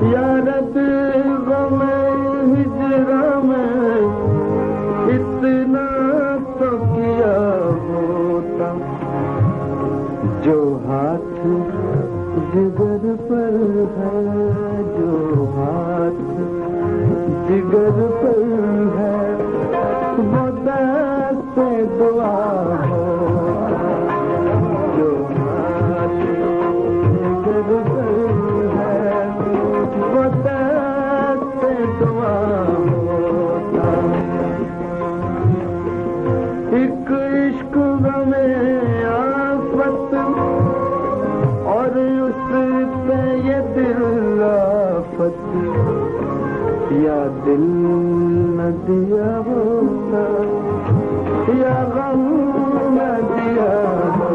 यारद गम हिजरा में इतना तो किया होता, जो हाथ जिगर पर है, जो हाथ जिगर पर है, वो दस्त दुआ होता, जो हाथ जिगर पर है, वो दस्त दुआ होता। एक इश्क में आफत और उस पे ये दिल आफत, या दिल न दिया होता, या गम न दिया होता।